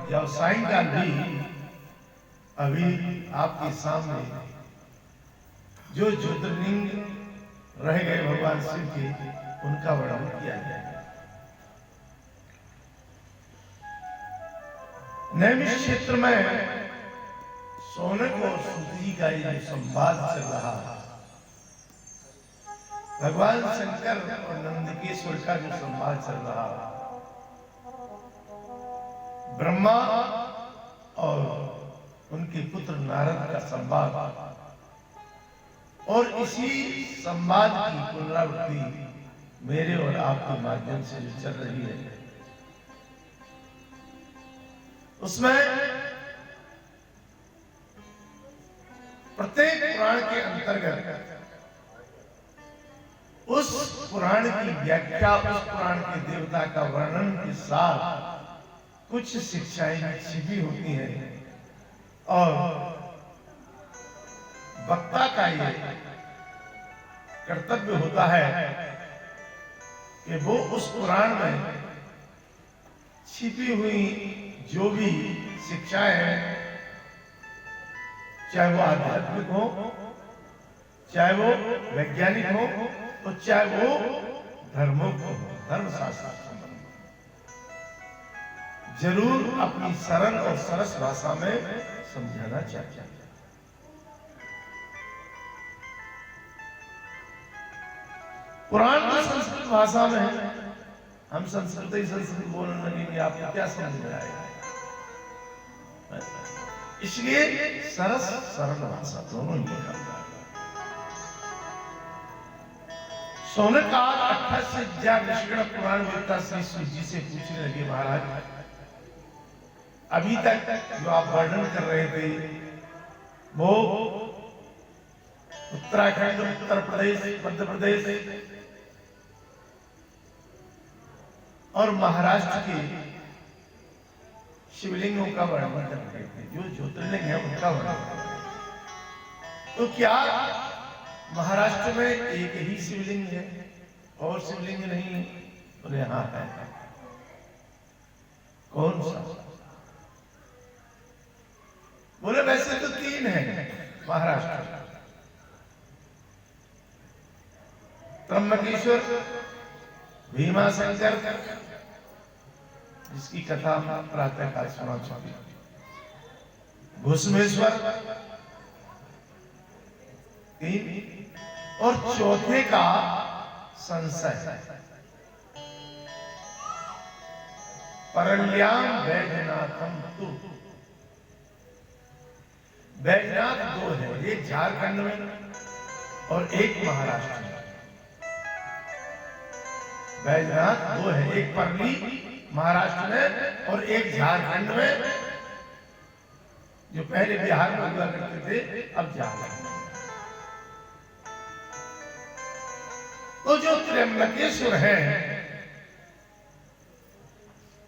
सायंकाल भी अभी आपके सामने जो ज्योतिर्लिंग रह गए भगवान शिव के, उनका वर्णन किया जाएगा। नैमिष क्षेत्र में सोनक और सूत जी का ये संवाद चल रहा है। भगवान शंकर और नंदकेश्वर का जो संवाद चल रहा है, ब्रह्मा और उनके पुत्र नारद का संवाद, और इसी संवाद की पुनरावृत्ति मेरे और आपके माध्यम से जो चल रही है, उसमें प्रत्येक पुराण के अंतर्गत उस पुराण की व्याख्या, उस पुराण के देवता का वर्णन के साथ कुछ शिक्षाएं छिपी होती हैं, और वक्ता का ये कर्तव्य होता है कि वो उस पुराण में छिपी हुई जो भी शिक्षाएं हैं, चाहे वो आध्यात्मिक हो, चाहे वो वैज्ञानिक हो, और चाहे वो धर्मों को हो, धर्मशास्त्र संबंध, जरूर अपनी सरल और सरस भाषा में समझाना चाहिए। पुराण की संस्कृत भाषा में है, हम संस्कृत बोलने लगेंगे, आपको क्या समझ में आएगा? इसलिए सरस सरल भाषा दोनों ही निकलता है। सोनकाद 28 ऋषिगण पुराण वेत्ता श्री सूत जी से पूछने लगे, महाराज अभी तक जो आप वर्णन कर रहे थे वो उत्तराखंड, उत्तर प्रदेश, मध्य प्रदेश और महाराष्ट्र के शिवलिंगों का वर्णन कर रहे थे, जो ज्योतिर्लिंग है उनका वर्णन। तो क्या महाराष्ट्र में एक ही शिवलिंग है और शिवलिंग नहीं है? बोले हाँ है। कौन सा? बोले वैसे तो 3 है महाराष्ट्र, त्र्यंबकेश्वर, भीमाशंकर, जिसकी कथा हम प्रातः काल सुना चुके, भूष्मेश्वर 3, और चौथे का संशय, परल्याम वैद्यनाथम तु। वैद्यनाथ 2 है, एक झारखंड में और एक महाराष्ट्र में। वैद्यनाथ 2 है, एक परली महाराष्ट्र में और एक झारखंड में, जो पहले बिहार में हुआ करते थे, अब झारखंड में। तो जो त्र्यंबकेश्वर है,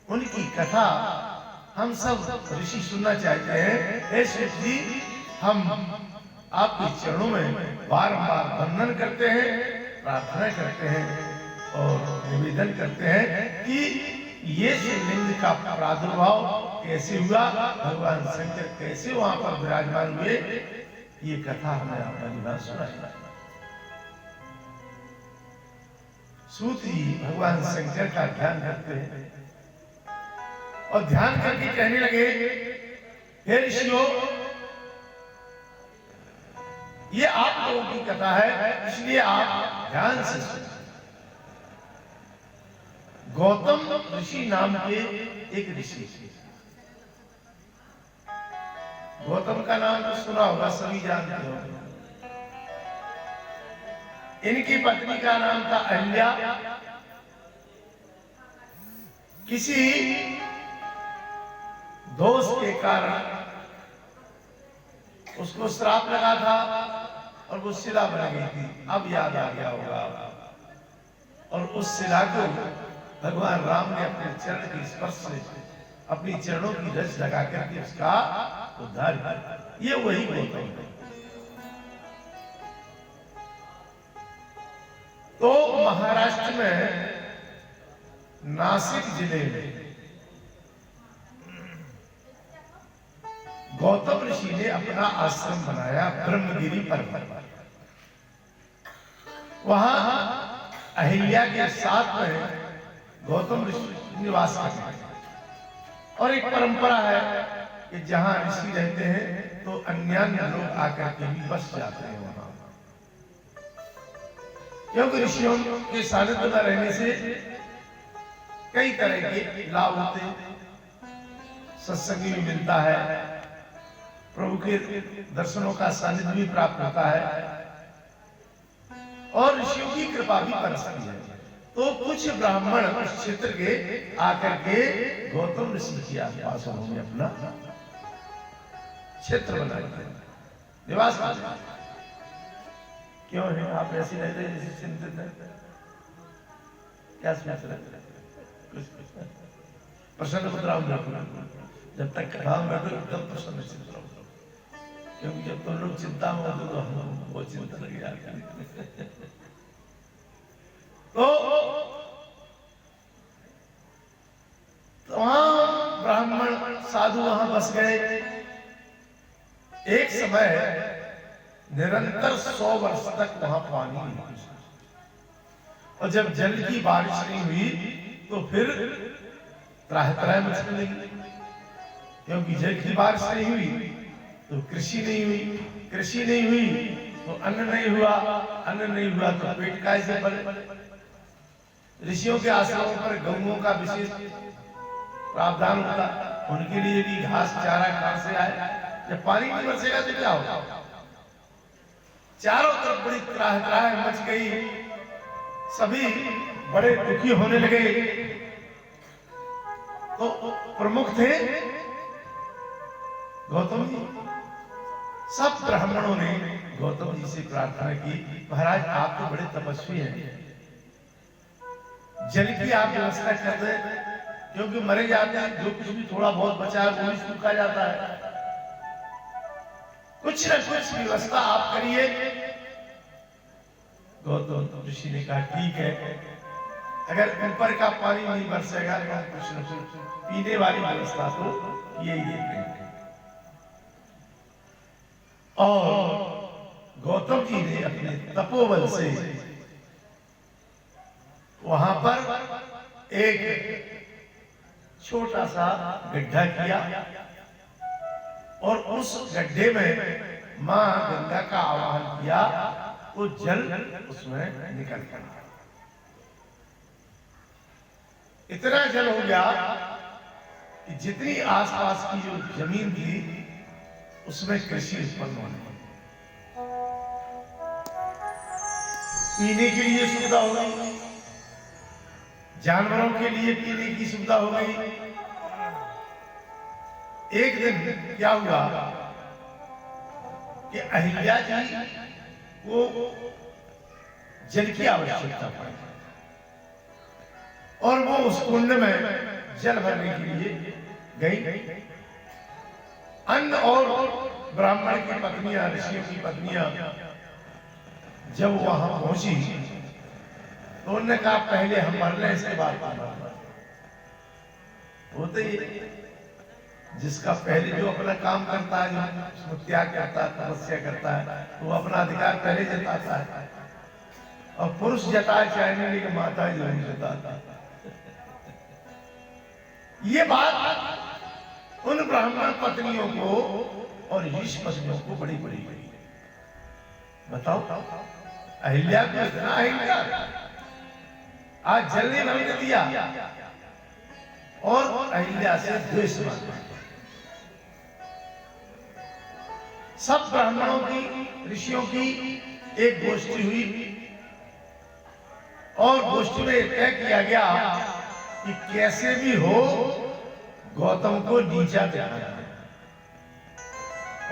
उनकी कथा हम सब ऋषि सुनना चाहते हैं। हे शिव जी, हम आपके चरणों में बारंबार वंदन करते हैं, प्रार्थना करते हैं और निवेदन करते हैं कि ये शिवलिंग का प्रादुर्भाव कैसे हुआ, भगवान शंकर कैसे वहां पर विराजमान हुए, ये कथा हमें आपने सुनाई। सूत जी भगवान शंकर का ध्यान करते हैं और ध्यान करके कहने लगे, हे ऋषियों, ये आप लोगों की कथा है, इसलिए आप ध्यान से सुनिए। गौतम ऋषि नाम के एक ऋषि, गौतम का नाम तो सुना होगा, सभी जानते हो। इनकी पत्नी का नाम था अहल्या। किसी दोष के कारण उसको श्राप लगा था और वो शिला बन गई थी, अब याद आ गया होगा। और उस शिला को भगवान राम ने अपने चरण के स्पर्श से, अपनी चरणों की रज लगा करके उसका उद्धार किया। ये वही गौतम है। तो महाराष्ट्र में नासिक जिले में गौतम ऋषि ने अपना आश्रम बनाया ब्रह्मगिरी पर्वत पर। वहां अहिल्या के साथ में गौतम ऋषि निवास करते हैं। और एक परंपरा है कि जहां ऋषि रहते हैं तो अन्य लोग आकर के भी बस जाते हैं वहां, क्योंकि ऋषियों के सानिध्य में रहने से कई तरह के लाभ होते हैं। सत्संग भी मिलता है, प्रभु के दर्शनों का सानिध्य भी प्राप्त होता है और ऋषियों की कृपा भी बरसती है। तो कुछ ब्राह्मण उस क्षेत्र के आकर के गौतम ऋषि के आसपास उन्होंने अपना क्षेत्र बनाया, निवास किया। क्यों है आप ऐसे रहते हैं जैसे चिंतित है? क्या सोच रहे हैं? प्रसन्न मुद्रा में जब तक कथा में बैठो एकदम प्रसन्न चिंता रहो, क्योंकि जब तुम लोग चिंता में होते तो हम वो चिंता लग जाती है। तो वहां ब्राह्मण साधु वहां बस गए। एक समय निरंतर 100 वर्ष तक वहां पानी नहीं हुआ, और जब जल की बारिश नहीं हुई तो फिर त्राह मचने लगी, क्योंकि जल की बारिश नहीं हुई तो कृषि नहीं हुई, कृषि नहीं हुई तो अन्न नहीं हुआ, अन्न नहीं हुआ तो पेट कैसे भरे। ऋषियों के आश्रमों पर गौओं का विशेष प्रावधान होता, उनके लिए भी घास चारा कहां से आए? जब पानी नहीं बरसेगा तो क्या होगा? चारों तरफ बड़ी त्राह मच गई, सभी बड़े दुखी होने लगे। तो प्रमुख थे गौतम जी। सब ब्राह्मणों ने गौतम जी से प्रार्थना की, महाराज आप तो बड़े तपस्वी हैं, जल की आप व्यवस्था कर दें, क्योंकि मरे जाते हैं, जो कुछ भी थोड़ा बहुत बचा है वो भी सूखा जाता है, कुछ न कुछ व्यवस्था आप करिए। गौतम ऋषि ने कहा ठीक है, अगर ऊपर का पानी नहीं बरसेगा तो कुछ न कुछ पीने वाली व्यवस्था तो यही करेंगे। और गौतम जी ने अपने तपोबल से वहां पर एक छोटा सा गड्ढा किया और उस गड्ढे में मां गंगा का आवाहन किया तो जल उसमें निकल गया। इतना जल हो गया कि जितनी आसपास की जो जमीन थी उसमें कृषि उत्पन्न होने लगी, पीने के लिए सुविधा हो गई, जानवरों के लिए पीने की सुविधा हो गई। एक दिन क्या हुआ कि अहिल्या जी को जल की आवश्यकता पड़ी और वो उस कुंड में जल भरने के लिए गई। अन्न और ब्राह्मण की पत्नियां, ऋषियों की पत्नियां जब वहां पहुंची तो उन्होंने कहा पहले हम मर लें इसके बाद होते ही जिसका पहले जो अपना काम करता है, जो त्याग करता है, तपस्या करता है, तो वो अपना अधिकार पहले जताता है, और पुरुष जताए चाहे नहीं कि माता ही नहीं जताता। ये बात उन ब्राह्मण पत्नियों को और ऋषि पत्नियों को बड़ी बड़ी गई। बताओ अहिल्या को इतना अहंकार, आज जल ने भरने दिया और अहिल्या से द्वेष माना। सब ब्राह्मणों की, ऋषियों की एक गोष्ठी हुई और गोष्ठी में तय किया गया कि कैसे भी हो गौतम को नीचा दिखाना है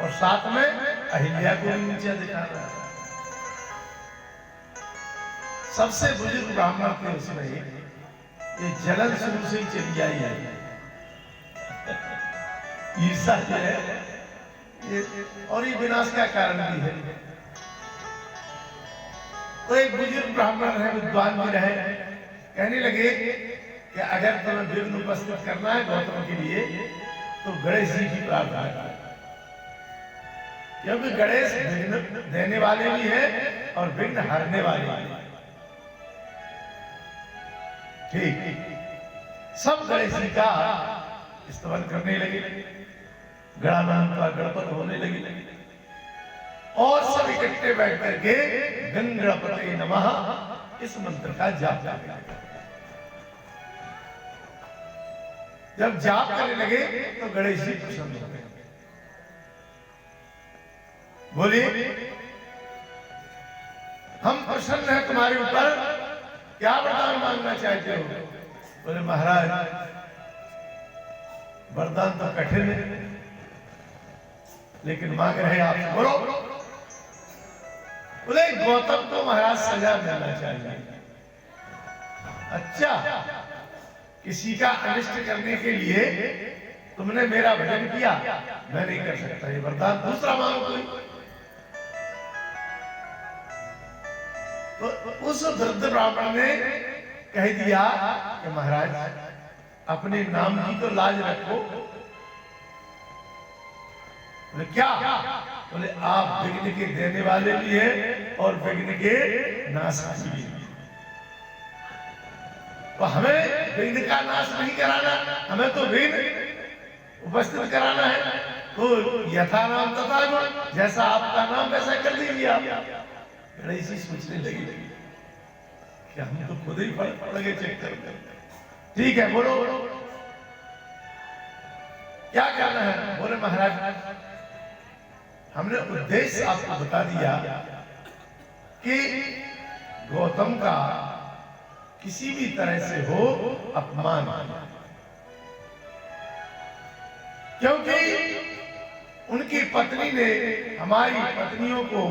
और साथ में अहिल्या को नीचा दिखाना है। सबसे बुजुर्ग ब्राह्मण थे उसमें, ये जलन शुरू से ही चली आई है, ईर्षा जो है और ये विनाश का कारण भी है। तो एक बुजुर्ग ब्राह्मण रहे, विद्वान भी रहे, कहने लगे कि अगर तुम्हें विघ्न उपस्थित करना है गौतम के लिए तो गणेश जी की प्रार्थना करो। क्योंकि गणेश विघ्न देने वाले भी हैं और विघ्न हरने वाले भी हैं। ठीक, सब गणेश जी का स्तवन करने लगे, गणानाम का गणपत होने लगे और सब इकट्ठे बैठ करके गणपते नमः इस मंत्र का जाप करने लगे। जब जाप करने लगे तो गणेश जी प्रसन्न हो गए। बोले हम प्रसन्न हैं तुम्हारे ऊपर, क्या वरदान मांगना चाहते हो? बोले महाराज वरदान तो कठिन है, लेकिन मांग रहे आप, बोलो। बोले गौतम को महाराज सजा देना चाहिए। अच्छा, किसी का अनिष्ट करने के लिए तुमने मेरा भजन किया, मैं नहीं कर सकता, ये वरदान दूसरा मांगो कोई। तो उस वृद्ध ब्राह्मण ने कह दिया कि महाराज अपने नाम की तो लाज रखो। बोले क्या? बोले आप विघ्न के देने वाले भी हैं और विघ्न के नाशक भी हैं। तो हमें विघ्न का नाश नहीं कराना, हमें तो विघ्न उपस्थित कराना है। तो यथा नाम तथा गुण, जैसा आपका नाम वैसा कर दीजिए आप। गणेश जी सोचने लगे कि हम तो खुद ही पड़ गए चक्कर में। ठीक है, बोलो क्या करना है? बोले महाराज हमने उद्देश्य आपको बता दिया कि गौतम का किसी भी तरह से हो अपमान, क्योंकि उनकी पत्नी ने हमारी पत्नियों को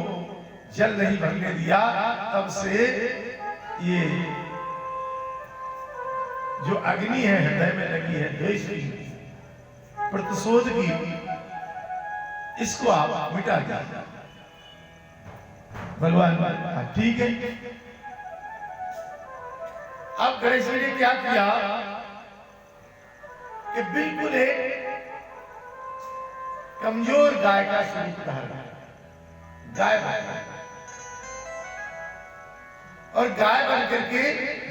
जल नहीं भरने दिया, तब से ये जो अग्नि है हृदय में लगी है द्वेष की, प्रतिशोध की, इसको आप मिटा दीजिए। भगवान ठीक है। अब गणेश जी ने क्या किया कि बिल्कुल एक कमजोर गाय का स्वरूप धारण, गाय बना और गाय बन करके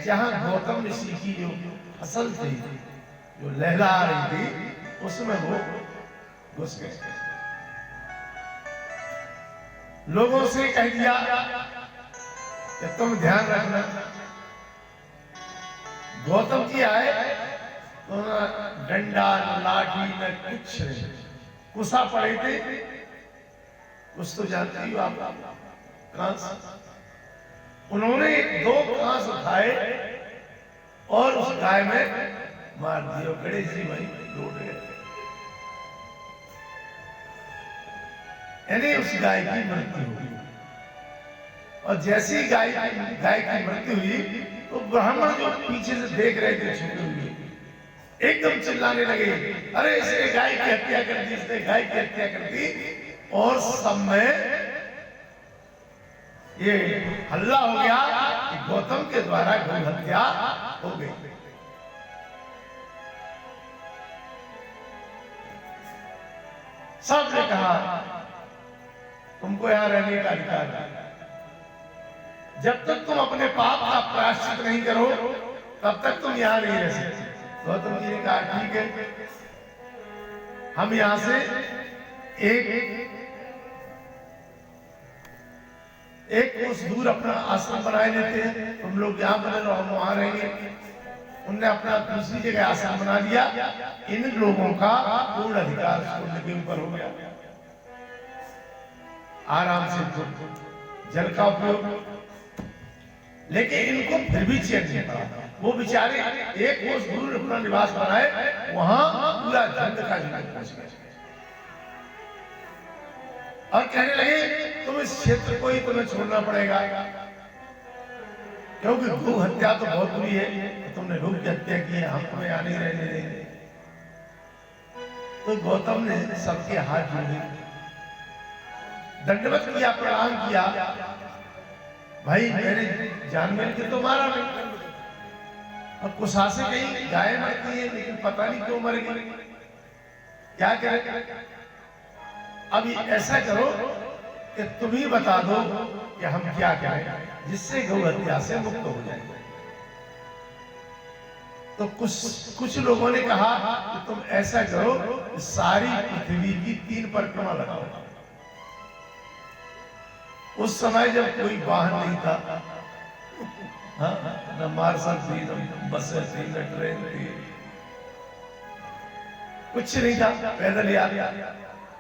जहां गौतम ऋषि की जो फसल थी, जो लहला रही थी, उसमें वो घुस गए। लोगों से कह दिया कि तुम ध्यान रखना, गौतम जी आए तो न डंडा न लाठी न कुछ नहीं, कुसा पड़े थे। कुछ तो जानती हो आप, कांस। उन्होंने 2 कांस उठाए और उस गाय में मार दिया। गणेश जी वहीं लौट गए, यानी उस गाय की मृत्यु हुई। और जैसी गाय की मृत्यु हुई तो ब्राह्मण जो पीछे से देख रहे थे छुपे हुए, एकदम चिल्लाने लगे, अरे इसने गाय की हत्या कर दी, इसने गाय की हत्या कर दी। और सब में ये हल्ला हो गया कि गौतम के द्वारा गौ हत्या हो गई। सबने कहा तुमको यहां रहने का अधिकार है, जब तक तुम अपने पाप का प्रायश्चित नहीं करो तब तक तुम यहां नहीं रह सकते। गौतम जी ने कहा ठीक है, हम यहां से एक कोस दूर अपना आश्रम बनाए लेते हैं, तुम लोग यहां बने रहो, हम वहां रहेंगे। उनने अपना दूसरी जगह आश्रम बना दिया। इन लोगों का पूर्ण अधिकार सूर्य के ऊपर हो गया। आराम से जल का उपयोग, लेकिन इनको फिर भी चैन नहीं पड़ा। वो बेचारे एक कोस दूर अपना निवास बनाए, वहां पूरा जंग का जंग पहुंच गया और कहने लगे तुम इस क्षेत्र को ही तुम्हें छोड़ना पड़ेगा, क्योंकि गौ हत्या तो बहुत बुरी है, तो तुमने गौ की हत्या की है, हम तुम्हें आने रहने देंगे। तो गौतम ने सबके हाथ जोड़े, दंडवत किया, प्रणाम किया। भाई मेरे जान मिल के तो मारा नहीं, और कुशा से कहीं गाय मरती है, लेकिन पता नहीं क्यों मर गई, क्या करें। अभी ऐसा करो कि तुम ही बता दो कि हम क्या करें जिससे गौ हत्या से मुक्त हो जाए। तो कुछ लोगों ने कहा कि तुम ऐसा करो, सारी पृथ्वी की 3 परिक्रमा लगाओ। उस समय जब कोई वाहन नहीं था, न मार्शल थी, न बसें थी, न ट्रेन थी, कुछ नहीं था, पैदल यात्रा।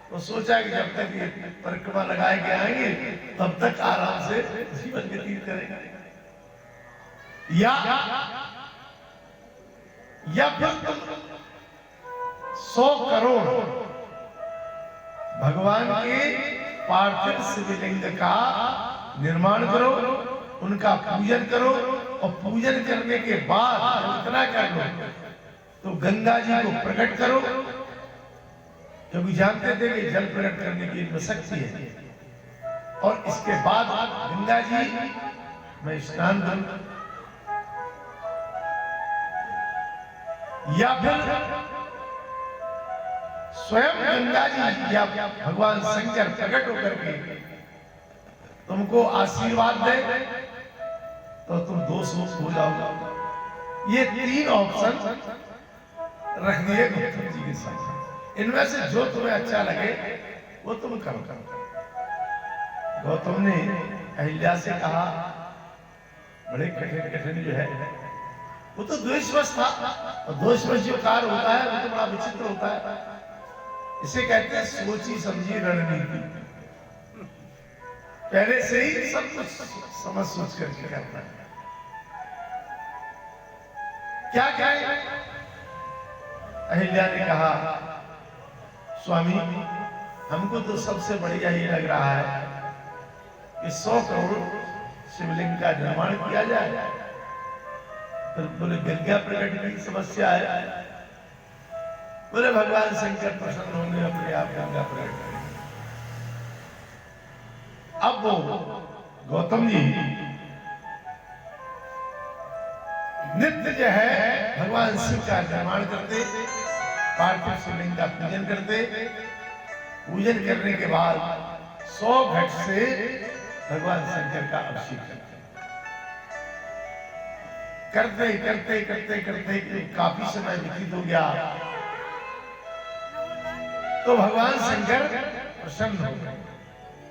तो सोचा कि जब तक ये परिक्रमा लगाए के आएंगे तब तक आराम से जीवन व्यतीत करेंगे, या फिर 100 करोड़ भगवान के पार्थिव शिवलिंग का निर्माण करो, उनका पूजन करो, और पूजन करने के बाद इतना कर लो तो गंगा जी को प्रकट करो, क्योंकि जानते थे कि जल प्रकट करने की इनमें शक्ति है। और इसके बाद गंगा जी में स्नान करूं, या फिर स्वयं गंगा जी या भगवान शंकर प्रकट होकर के तुमको आशीर्वाद दे तो तुम दोष मुक्त हो जाओगे। ये 3 ऑप्शन रख दिए गौतम जी के साथ। इनमें से जो तुम्हें अच्छा लगे वो तुम करो। गौतम ने अहिल्या से कहा, बड़े कठिन जो है वो तो द्वेषवश था, और द्वेषवश जो कार्य होता है वो तो बड़ा विचित्र होता है। इसे कहते हैं सोची समझी रणनीति। पहले से ही सब कुछ समझ सोच करके करना है। क्या कहे? अहिल्या ने कहा, स्वामी हमको तो सबसे बढ़िया ये लग रहा है कि 100 करोड़ शिवलिंग का निर्माण किया जाए। फिर बोले गंगा प्रकट की समस्या है। बोले भगवान शंकर प्रसन्न होंगे, अपने आप गंगा प्रकट करेंगे। अब वो गौतम जी नित्य जो है भगवान शिव का निर्माण करते, पार्थिव शिवलिंग का पूजन करते। पूजन करने के बाद 100 घट से भगवान शंकर का अभिषेक करते। करते करते करते करते काफी समय व्यतीत हो गया तो भगवान शंकर प्रसन्न हो गए।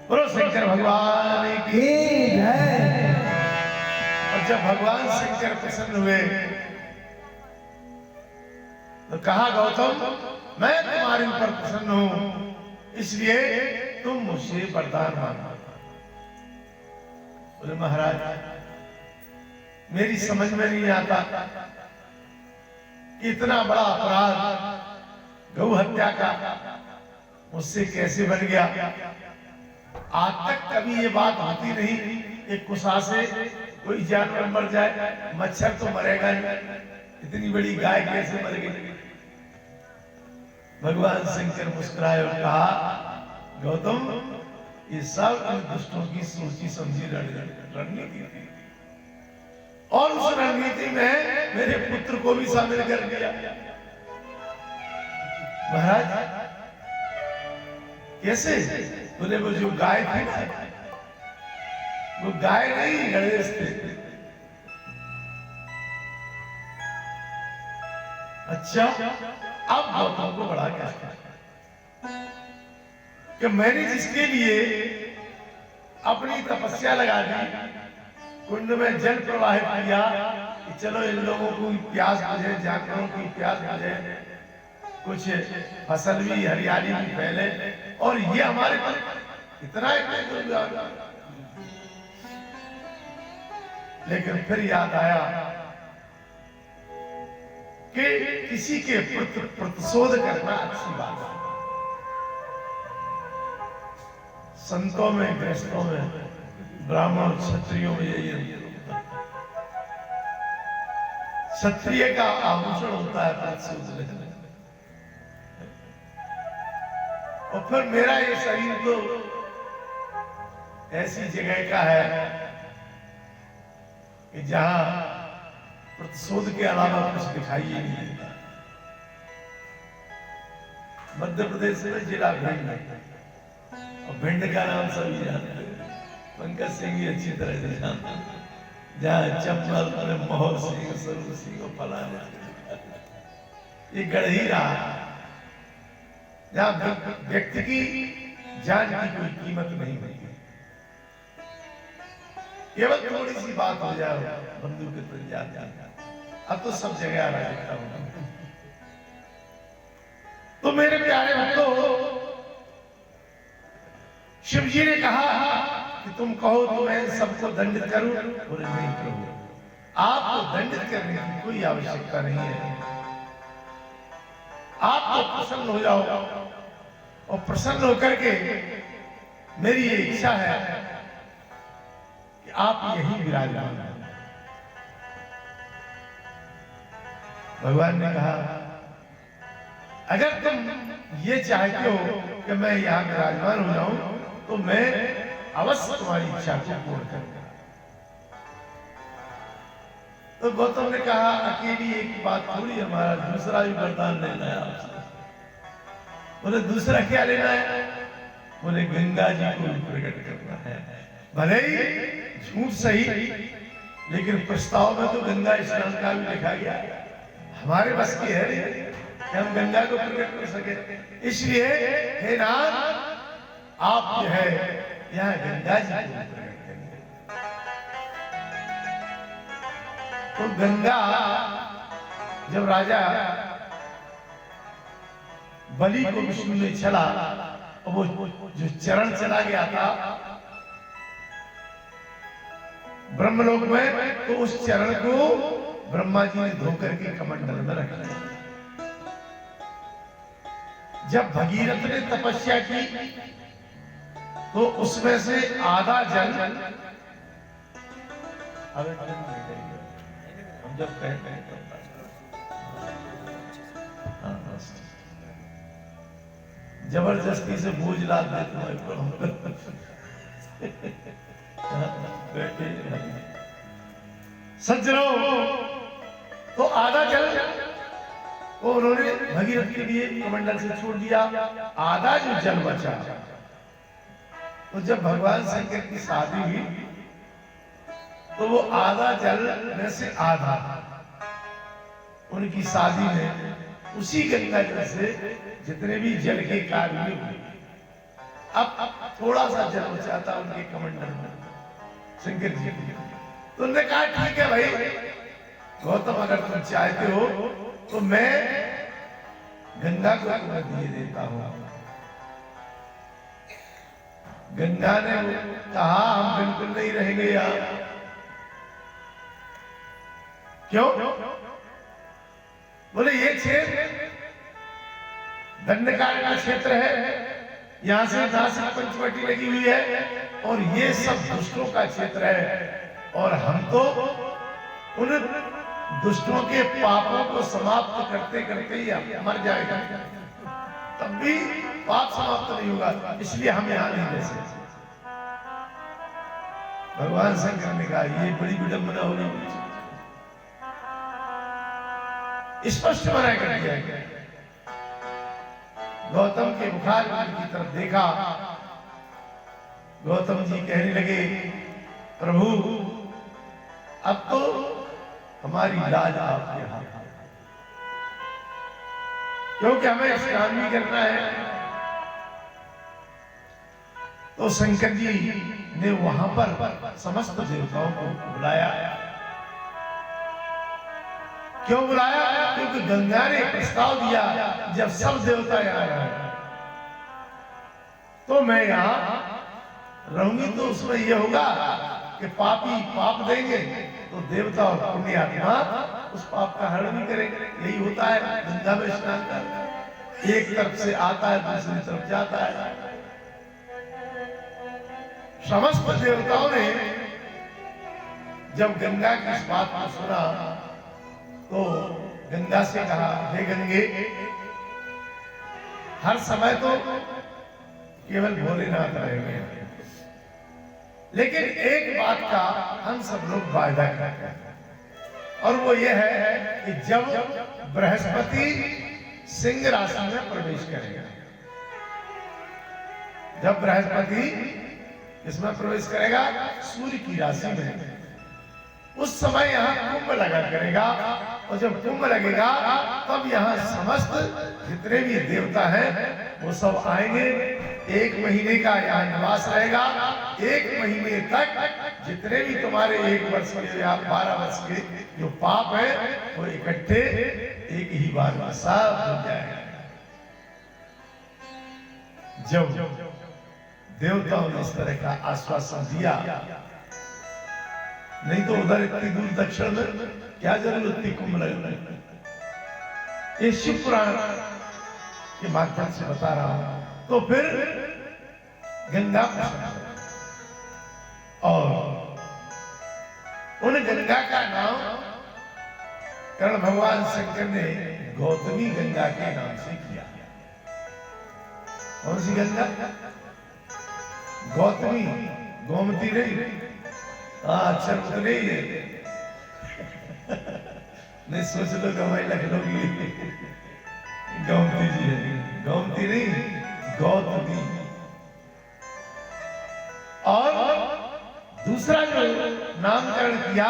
बोलो शंकर भगवान की जय। और जब भगवान शंकर प्रसन्न हुए तो कहा, गौतम मैं तुम्हारे ऊपर प्रसन्न हूं, इसलिए तुम मुझसे वरदान मांगो। बोले महाराज मेरी समझ में नहीं आता कि इतना बड़ा अपराध गौ हत्या का मुझसे कैसे बन गया। आज तक कभी ये बात होती नहीं कि कुशा से कोई जानवर मर जाए, मच्छर तो मरेगा नहीं, इतनी बड़ी गाय कैसे मर गई। भगवान शंकर मुस्कुराए और कहा, गौतम ये सब इन दुष्टों की सोची समझी रणनीति थी, और उस रणनीति में मेरे पुत्र को भी शामिल कर दिया। महाराज कैसे? बोले वो जो गाय थी ना, वो गाय नहीं गणेश थे। अच्छा, अब गौतम को बड़ा कष्ट कि मैंने जिसके लिए अपनी तपस्या लगा दी, कुंड में जल प्रवाहित किया कि चलो इन लोगों को प्यास बुझे, जानवरों की प्यास बुझे, कुछ फसल भी हरियाली भी फैले, और ये हमारे पर इतना लेकिन फिर याद आया कि किसी के प्रतिशोध करना अच्छी बात है। संतों में, गृहस्थों में, ब्राह्मण क्षत्रियों में यही क्षत्रिय का आभूषण होता है प्रतिशोध। और फिर मेरा ये शरीर तो ऐसी जगह का है कि जहां प्रतिशोध के अलावा कुछ दिखाई ही नहीं देता। मध्य प्रदेश में जिला भिंड भिंड का नाम सभी जानते हैं, पंकज सिंह भी अच्छी तरह से जानते हैं। जहाँ चंबल में मोहर सिंह, सरू सिंह फलाने, ये गढ़ी रहा जहाँ व्यक्ति की जान की कोई कीमत नहीं होती। केवल थोड़ी सी बात हो जाए बंदूक के जान, अब तो सब जगह आ रहा है। तो मेरे प्यारे भक्तों, शिव जी ने कहा कि तुम कहो तो मैं सबको दंडित करूं। बोले नहीं प्रभु, आपको दंडित करने की कोई आवश्यकता नहीं है। आप तो प्रसन्न हो जाओ, और प्रसन्न होकर के मेरी ये इच्छा है कि आप यहीं विराजमान हो। भगवान ने कहा अगर तुम ये चाहते हो कि मैं यहाँ विराजमान हो जाऊं तो मैं अवश्य तुम्हारी इच्छा को पूर्ण करूंगा। तो गौतम ने कहा अकेली एक बात थोड़ी, हमारा दूसरा भी वरदान लेना है आपसे। बोले दूसरा क्या लेना है? बोले गंगा जी को प्रकट करना है। भले ही झूठ सही, लेकिन प्रस्ताव में तो गंगा स्नान का भी लिखा गया। हमारे बस की है कि हम गंगा को प्रकट कर सके, इसलिए हे नाथ आप जो है यहाँ गंगा जी को प्रकट करेंगे। तो गंगा जब राजा बलि को विष्णु ने चला, वो जो चरण चला गया था ब्रह्मलोक में, तो उस चरण को ब्रह्मा जी ने धोकर के कमंडल में रख लिया। जब भगीरथ ने तपस्या की तो उसमें से आधा जल, हम जब कहते हैं जबरदस्ती से बोझ लाद देते सज्जनों, तो आधा जल वो उन्होंने भगीरथ के लिए कमंडल से छोड़ दिया। आधा जो जल बचा, तो जब भगवान शंकर की शादी हुई तो वो आधा जल में से आधा उनकी शादी में उसी गंगा जल से जितने भी जल के कार्य हुए, अब थोड़ा सा जल बचा था उनके कमंडल में शंकर जी। तो उन्होंने कहा ठीक है भाई गौतम, अगर तुम चाहते हो तो मैं गंगा को तुम्हें दिए देता हूं। गंगा ने कहा हम बिल्कुल नहीं रहेंगे यहाँ। क्यों? बोले ये क्षेत्र दंडकारण्य का क्षेत्र है, यहाँ से नासिक पंचवटी लगी हुई है, और ये सब दुष्टों का क्षेत्र है, और हम तो उन दुष्टों के पापों को समाप्त करते करते ही मर जाएगा, तब भी पाप समाप्त नहीं होगा, इसलिए हम यहाँ नहीं रह सकते। भगवान शंकर ने कहा ये बड़ी विडंबना होगी, स्पष्ट मना कर दिया गया। गौतम के मुखार की तरफ देखा, गौतम जी कहने लगे प्रभु अब तो हमारी लाज आपके हाथ, क्योंकि हमें स्नान भी करना है। तो शंकर जी ने वहां पर समस्त देवताओं को बुलाया। क्यों बुलाया? क्योंकि गंगा ने प्रस्ताव दिया जब सब देवता यहाँ आए तो मैं यहाँ रहूंगी, तो उसमें यह होगा कि पापी पाप देंगे तो देवता और पुण्यात्मा उस पाप का हरण भी करेंगे। यही होता है गंगा में स्नान कर, एक तरफ से आता है दूसरी तरफ जाता है। समस्त देवताओं ने जब गंगा की इस बात को सुना तो गंगा से कहा हे गंगे, हर समय तो केवल भोलेनाथ रहेंगे, लेकिन एक बात का हम सब लोग वायदा करते हैं, और वो ये है कि जब बृहस्पति सिंह राशि में प्रवेश करेगा जब बृहस्पति इसमें प्रवेश करेगा सूर्य की राशि में, उस समय यहाँ कुंभ लगा करेगा। और जब कुंभ लगेगा तब यहाँ समस्त जितने भी देवता हैं वो सब आएंगे। 1 महीने का यहाँ निवास रहेगा। 1 महीने तक जितने भी तुम्हारे 1 वर्ष के या 12 वर्ष के जो पाप है वो इकट्ठे एक ही बार में सब हो जाएगा। जब देवताओं ने इस तरह का आश्वासन दिया, नहीं तो उधर इतनी दूर दक्षिण में क्या जरूरत थी कुंभ लगने। ये शिव पुराण के माध्यम से बता रहा हूं। तो फिर गंगा और उन गंगा का नाम कर्ण भगवान शंकर ने गौतमी गंगा के नाम से किया। कौन सी गंगा? गौतमी, गोमती नहीं। अक्षर उतने ही है। नहीं सोच लो गवाई लखनऊ की गोमती जी है, गोमती नहीं गौतमी। और दूसरा जो नामकरण किया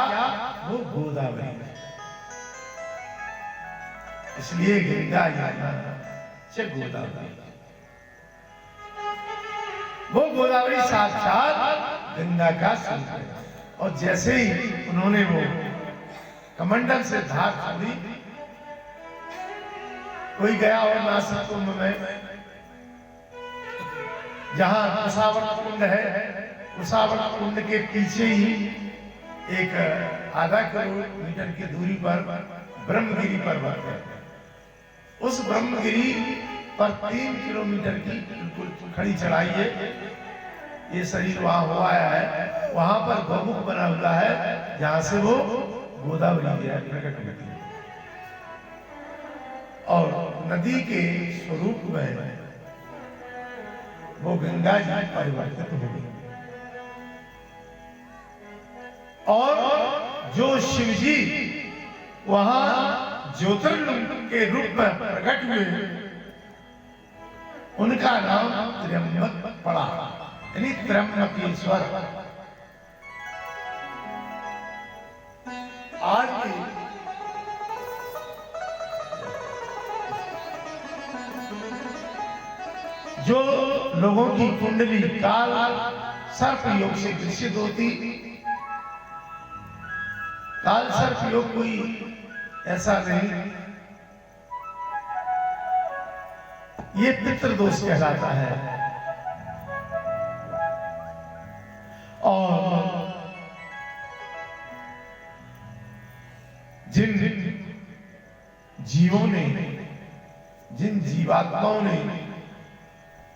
वो गोदावरी, इसलिए गंगा से गोदावरी। वो गोदावरी साक्षात गंगा का स्वरूप है। और जैसे ही उन्होंने वो कमंडल से धार छोड़ी, कोई गया और नासिक कुंभ में जहां कुशावर्त कुंड है, कुशावर्त कुंड के पीछे ही एक आधा किलोमीटर की दूरी पर ब्रह्मगिरी पर्वत है। उस ब्रह्मगिरी पर 3 किलोमीटर की बिल्कुल खड़ी चढ़ाई है। ये शरीर वहां हुआ है, वहां पर गौमुख बना हुआ है जहां से वो गोदावरी प्रकट होती है। और नदी के स्वरूप में वो गंगा जी परिवर्तित हो गई। और जो शिव जी वहां ज्योतिर्लिंग के रूप में प्रकट हुए, उनका नाम त्र्यंबक पड़ा, यानी त्र्यंबकेश्वर। आज भी जो लोगों की कुंडली काल सर्प योग से ग्रसित होती, काल सर्प योग कोई ऐसा नहीं, ये पितृदोष कहलाता है। और जिन जीवों ने, जिन जीवात्माओं ने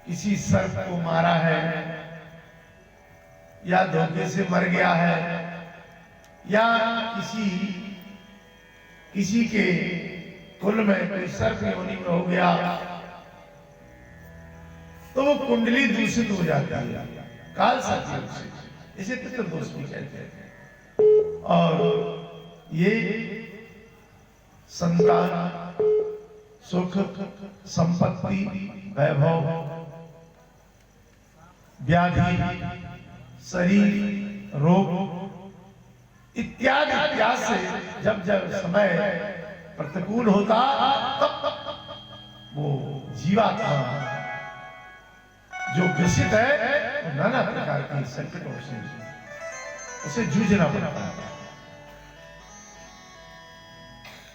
किसी सर्प को मारा है या धोखे से मर गया है या किसी के कुल में कोई सर्प योनि में हो गया, तो वो कुंडली दूषित हो जाती है काल सर्प से। इसे पितृदोष भी कहते हैं। और ये संतान, सुख, संपत्ति, वैभव, व्याधि, शरीर, रोग इत्यादि इत्यादि से जब जब समय प्रतिकूल होता तब वो जीवात्मा जो ग्रसित है नाना प्रकार के संकटों से उसे जूझना पड़ता है।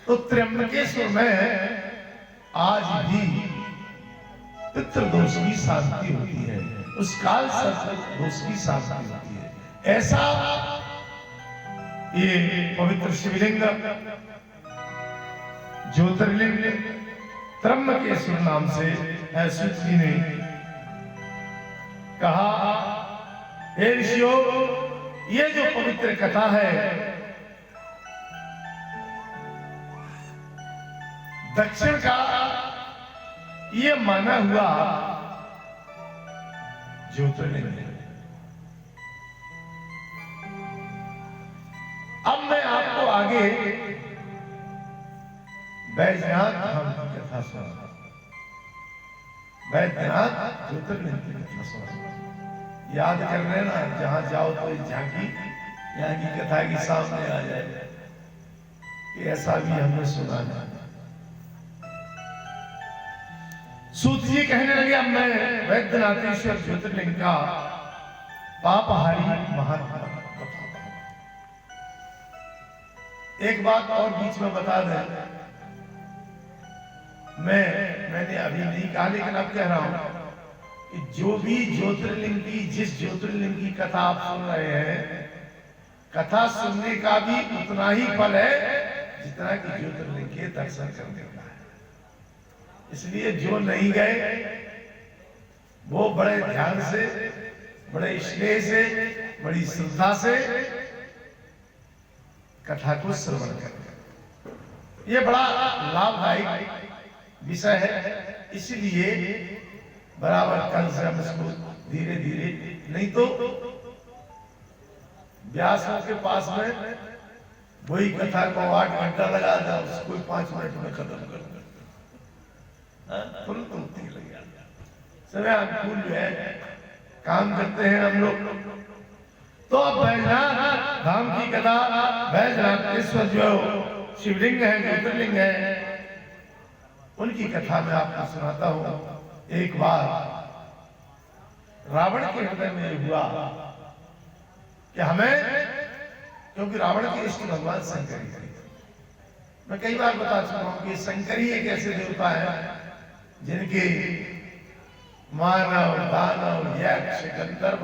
तो त्र्यंबकेश्वर में आज भी पितृदोष की शांति होती है, उस काल सर्प दोष की शांति होती है। ऐसा ये पवित्र शिवलिंग ज्योतिर्लिंग त्र्यंबकेश्वर नाम से ऐसी जी ने कहा, हे ऋषियों, ये जो पवित्र कथा है दक्षिण का ये माना हुआ ज्योतिर्लिंग है। अब मैं आपको आगे बैजनाथ धाम की कथा सुनाऊंगा। बैद्यनाथ ज्योतिर्लिंग की कथा सुना। याद कर रहे ना, जहां जाओ तो इस झांकी यहाँ की कथा की सामने आ जाए कि ऐसा भी हमने सुना है। सूत जी कहने लगे, अब मैं वैद्यनाथेश्वर ज्योतिर्लिंग का पापहारी महात्मा बताता हूं। एक बात और बीच में बता दें, मैंने अभी नहीं कहा लेकिन अब कह रहा हूं कि जो भी ज्योतिर्लिंग की, जिस ज्योतिर्लिंग की कथा आप सुन रहे हैं, कथा सुनने का भी उतना ही फल है जितना कि ज्योतिर्लिंग के दर्शन करने का है। इसलिए जो नहीं गए वो बड़े ध्यान से, बड़े स्नेह से, बड़ी श्रद्धा से कथा को श्रवण करें। ये बड़ा लाभदायक विषय है, इसलिए बराबर कल से हम इसको धीरे धीरे, नहीं तो व्यासों के पास में वही कथा को 8 घंटा लगा था, उसको 5 मिनट में खत्म कर तुरंत लग जाता। समय अनुकूल जो है काम करते हैं हम लोग। तो अब बैजनाथ धाम की कथा, बैजनाथेश्वर जो शिवलिंग है, ज्योतिर्लिंग है, उनकी कथा मैं आपको सुनाता हूं। एक बार रावण के हृदय में हुआ कि हमें, क्योंकि रावण के इष्ट भगवान शंकर ही थे। मैं कई बार बता चुका हूं कि शंकर ही एक ऐसे देवता है जिनके मानव, दानव, यक्ष, गंधर्व